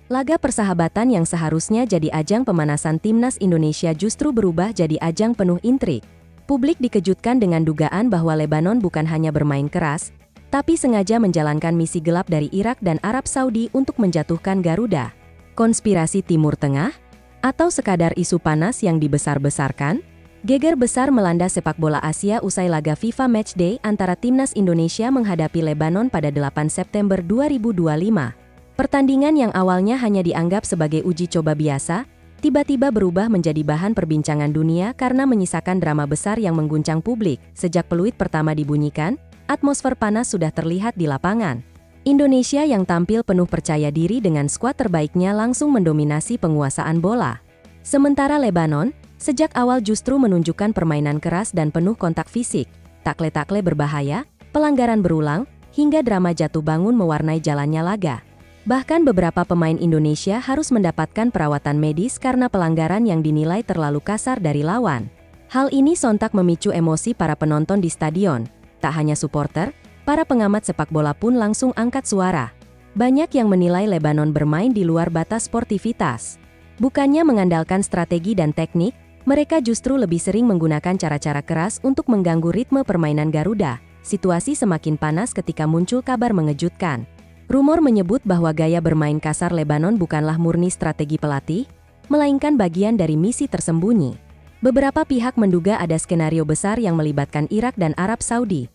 Laga persahabatan yang seharusnya jadi ajang pemanasan timnas Indonesia justru berubah jadi ajang penuh intrik. Publik dikejutkan dengan dugaan bahwa Lebanon bukan hanya bermain keras, tapi sengaja menjalankan misi gelap dari Irak dan Arab Saudi untuk menjatuhkan Garuda. Konspirasi Timur Tengah? Atau sekadar isu panas yang dibesar-besarkan? Geger besar melanda sepak bola Asia usai laga FIFA Matchday antara timnas Indonesia menghadapi Lebanon pada 8 September 2025. Pertandingan yang awalnya hanya dianggap sebagai uji coba biasa, tiba-tiba berubah menjadi bahan perbincangan dunia karena menyisakan drama besar yang mengguncang publik. Sejak peluit pertama dibunyikan, atmosfer panas sudah terlihat di lapangan. Indonesia yang tampil penuh percaya diri dengan skuad terbaiknya langsung mendominasi penguasaan bola. Sementara Lebanon, sejak awal justru menunjukkan permainan keras dan penuh kontak fisik, takle-takle berbahaya, pelanggaran berulang, hingga drama jatuh bangun mewarnai jalannya laga. Bahkan beberapa pemain Indonesia harus mendapatkan perawatan medis karena pelanggaran yang dinilai terlalu kasar dari lawan. Hal ini sontak memicu emosi para penonton di stadion. Tak hanya supporter, para pengamat sepak bola pun langsung angkat suara. Banyak yang menilai Lebanon bermain di luar batas sportivitas. Bukannya mengandalkan strategi dan teknik, mereka justru lebih sering menggunakan cara-cara keras untuk mengganggu ritme permainan Garuda. Situasi semakin panas ketika muncul kabar mengejutkan. Rumor menyebut bahwa gaya bermain kasar Lebanon bukanlah murni strategi pelatih, melainkan bagian dari misi tersembunyi. Beberapa pihak menduga ada skenario besar yang melibatkan Irak dan Arab Saudi.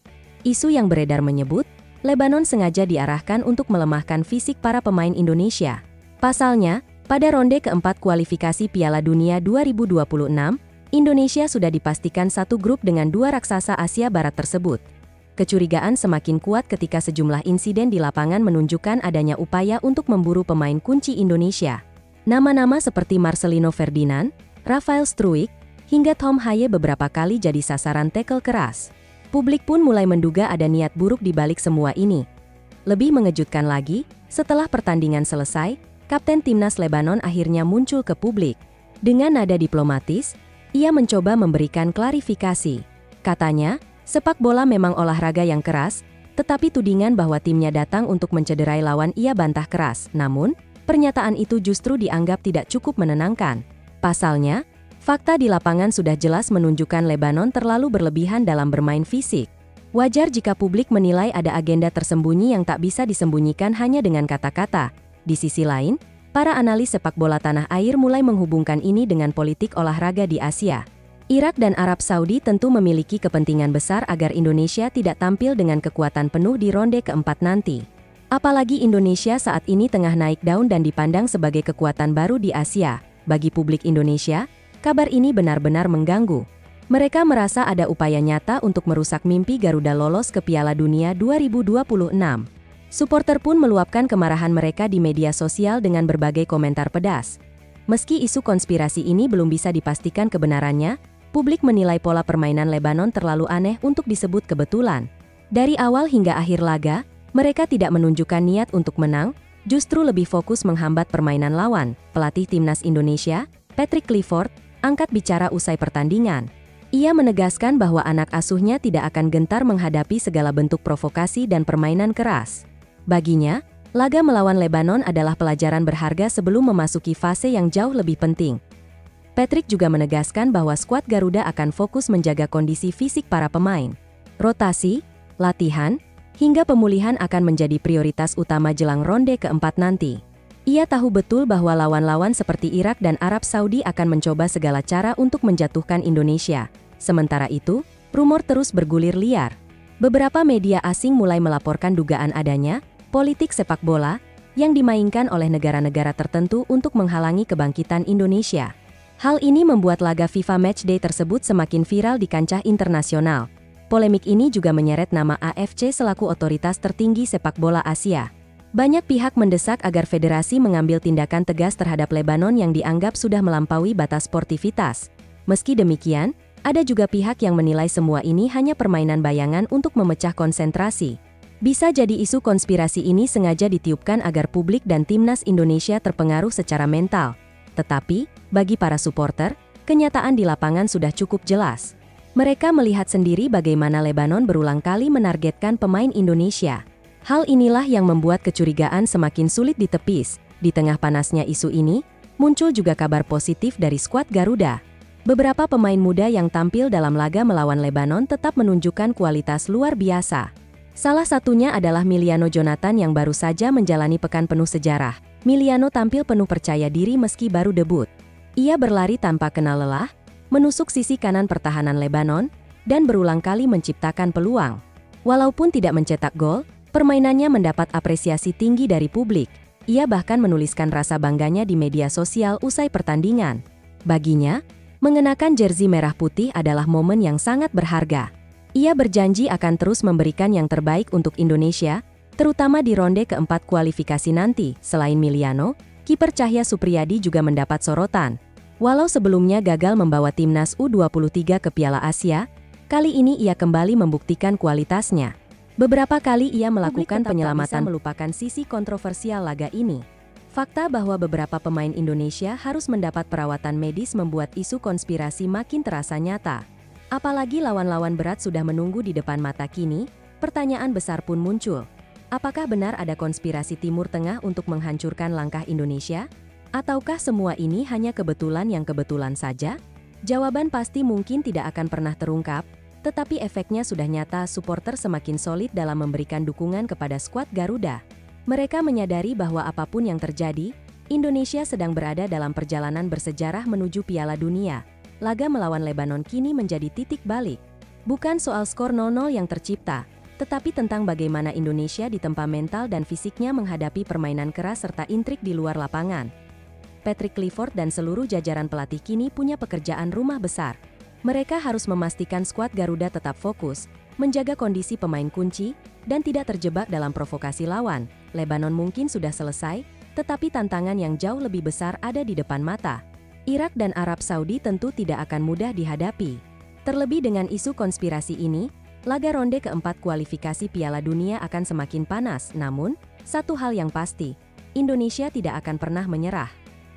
Isu yang beredar menyebut, Lebanon sengaja diarahkan untuk melemahkan fisik para pemain Indonesia. Pasalnya, pada ronde keempat kualifikasi Piala Dunia 2026, Indonesia sudah dipastikan satu grup dengan dua raksasa Asia Barat tersebut. Kecurigaan semakin kuat ketika sejumlah insiden di lapangan menunjukkan adanya upaya untuk memburu pemain kunci Indonesia. Nama-nama seperti Marcelino Ferdinand, Rafael Struijk, hingga Tom Haye beberapa kali jadi sasaran tackle keras. Publik pun mulai menduga ada niat buruk di balik semua ini. Lebih mengejutkan lagi, setelah pertandingan selesai, Kapten Timnas Lebanon akhirnya muncul ke publik. Dengan nada diplomatis, ia mencoba memberikan klarifikasi. Katanya, sepak bola memang olahraga yang keras, tetapi tudingan bahwa timnya datang untuk mencederai lawan ia bantah keras. Namun, pernyataan itu justru dianggap tidak cukup menenangkan. Pasalnya, fakta di lapangan sudah jelas menunjukkan Lebanon terlalu berlebihan dalam bermain fisik. Wajar jika publik menilai ada agenda tersembunyi yang tak bisa disembunyikan hanya dengan kata-kata. Di sisi lain, para analis sepak bola tanah air mulai menghubungkan ini dengan politik olahraga di Asia. Irak dan Arab Saudi tentu memiliki kepentingan besar agar Indonesia tidak tampil dengan kekuatan penuh di ronde keempat nanti. Apalagi Indonesia saat ini tengah naik daun dan dipandang sebagai kekuatan baru di Asia. Bagi publik Indonesia, kabar ini benar-benar mengganggu. Mereka merasa ada upaya nyata untuk merusak mimpi Garuda lolos ke Piala Dunia 2026. Supporter pun meluapkan kemarahan mereka di media sosial dengan berbagai komentar pedas. Meski isu konspirasi ini belum bisa dipastikan kebenarannya, publik menilai pola permainan Lebanon terlalu aneh untuk disebut kebetulan. Dari awal hingga akhir laga, mereka tidak menunjukkan niat untuk menang, justru lebih fokus menghambat permainan lawan. Pelatih Timnas Indonesia, Patrick Clifford, angkat bicara usai pertandingan. Ia menegaskan bahwa anak asuhnya tidak akan gentar menghadapi segala bentuk provokasi dan permainan keras. Baginya, laga melawan Lebanon adalah pelajaran berharga sebelum memasuki fase yang jauh lebih penting. Patrick juga menegaskan bahwa skuad Garuda akan fokus menjaga kondisi fisik para pemain. Rotasi, latihan, hingga pemulihan akan menjadi prioritas utama jelang ronde keempat nanti. Ia tahu betul bahwa lawan-lawan seperti Irak dan Arab Saudi akan mencoba segala cara untuk menjatuhkan Indonesia. Sementara itu, rumor terus bergulir liar. Beberapa media asing mulai melaporkan dugaan adanya politik sepak bola yang dimainkan oleh negara-negara tertentu untuk menghalangi kebangkitan Indonesia. Hal ini membuat laga FIFA Matchday tersebut semakin viral di kancah internasional. Polemik ini juga menyeret nama AFC selaku otoritas tertinggi sepak bola Asia. Banyak pihak mendesak agar federasi mengambil tindakan tegas terhadap Lebanon yang dianggap sudah melampaui batas sportivitas. Meski demikian, ada juga pihak yang menilai semua ini hanya permainan bayangan untuk memecah konsentrasi. Bisa jadi isu konspirasi ini sengaja ditiupkan agar publik dan timnas Indonesia terpengaruh secara mental. Tetapi, bagi para supporter, kenyataan di lapangan sudah cukup jelas. Mereka melihat sendiri bagaimana Lebanon berulang kali menargetkan pemain Indonesia. Hal inilah yang membuat kecurigaan semakin sulit ditepis. Di tengah panasnya isu ini, muncul juga kabar positif dari skuad Garuda. Beberapa pemain muda yang tampil dalam laga melawan Lebanon tetap menunjukkan kualitas luar biasa. Salah satunya adalah Miliano Jonathan yang baru saja menjalani pekan penuh sejarah. Miliano tampil penuh percaya diri meski baru debut. Ia berlari tanpa kenal lelah, menusuk sisi kanan pertahanan Lebanon, dan berulang kali menciptakan peluang. Walaupun tidak mencetak gol, permainannya mendapat apresiasi tinggi dari publik. Ia bahkan menuliskan rasa bangganya di media sosial usai pertandingan. Baginya, mengenakan jersey merah putih adalah momen yang sangat berharga. Ia berjanji akan terus memberikan yang terbaik untuk Indonesia, terutama di ronde keempat kualifikasi nanti. Selain Miliano, kiper Cahya Supriyadi juga mendapat sorotan. Walau sebelumnya gagal membawa timnas U23 ke Piala Asia, kali ini ia kembali membuktikan kualitasnya. Beberapa kali ia melakukan penyelamatan melupakan sisi kontroversial laga ini. Fakta bahwa beberapa pemain Indonesia harus mendapat perawatan medis membuat isu konspirasi makin terasa nyata. Apalagi lawan-lawan berat sudah menunggu di depan mata kini, pertanyaan besar pun muncul. Apakah benar ada konspirasi Timur Tengah untuk menghancurkan langkah Indonesia? Ataukah semua ini hanya kebetulan yang kebetulan saja? Jawaban pasti mungkin tidak akan pernah terungkap, tetapi efeknya sudah nyata. Supporter semakin solid dalam memberikan dukungan kepada skuad Garuda. Mereka menyadari bahwa apapun yang terjadi, Indonesia sedang berada dalam perjalanan bersejarah menuju Piala Dunia. Laga melawan Lebanon kini menjadi titik balik. Bukan soal skor 0-0 yang tercipta, tetapi tentang bagaimana Indonesia ditempa mental dan fisiknya menghadapi permainan keras serta intrik di luar lapangan. Patrick Clifford dan seluruh jajaran pelatih kini punya pekerjaan rumah besar. Mereka harus memastikan skuad Garuda tetap fokus, menjaga kondisi pemain kunci, dan tidak terjebak dalam provokasi lawan. Lebanon mungkin sudah selesai, tetapi tantangan yang jauh lebih besar ada di depan mata. Irak dan Arab Saudi tentu tidak akan mudah dihadapi. Terlebih dengan isu konspirasi ini, laga ronde keempat kualifikasi Piala Dunia akan semakin panas. Namun, satu hal yang pasti, Indonesia tidak akan pernah menyerah.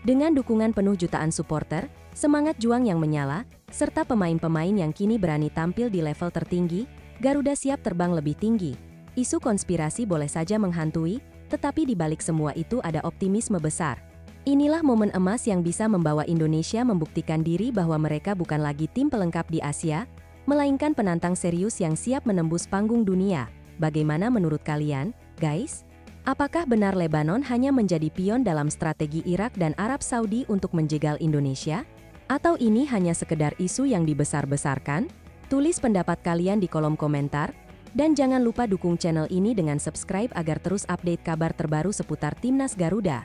Dengan dukungan penuh jutaan supporter, semangat juang yang menyala, serta pemain-pemain yang kini berani tampil di level tertinggi, Garuda siap terbang lebih tinggi. Isu konspirasi boleh saja menghantui, tetapi di balik semua itu ada optimisme besar. Inilah momen emas yang bisa membawa Indonesia membuktikan diri bahwa mereka bukan lagi tim pelengkap di Asia, melainkan penantang serius yang siap menembus panggung dunia. Bagaimana menurut kalian, guys? Apakah benar Lebanon hanya menjadi pion dalam strategi Irak dan Arab Saudi untuk menjegal Indonesia? Atau ini hanya sekedar isu yang dibesar-besarkan? Tulis pendapat kalian di kolom komentar. Dan jangan lupa dukung channel ini dengan subscribe agar terus update kabar terbaru seputar Timnas Garuda.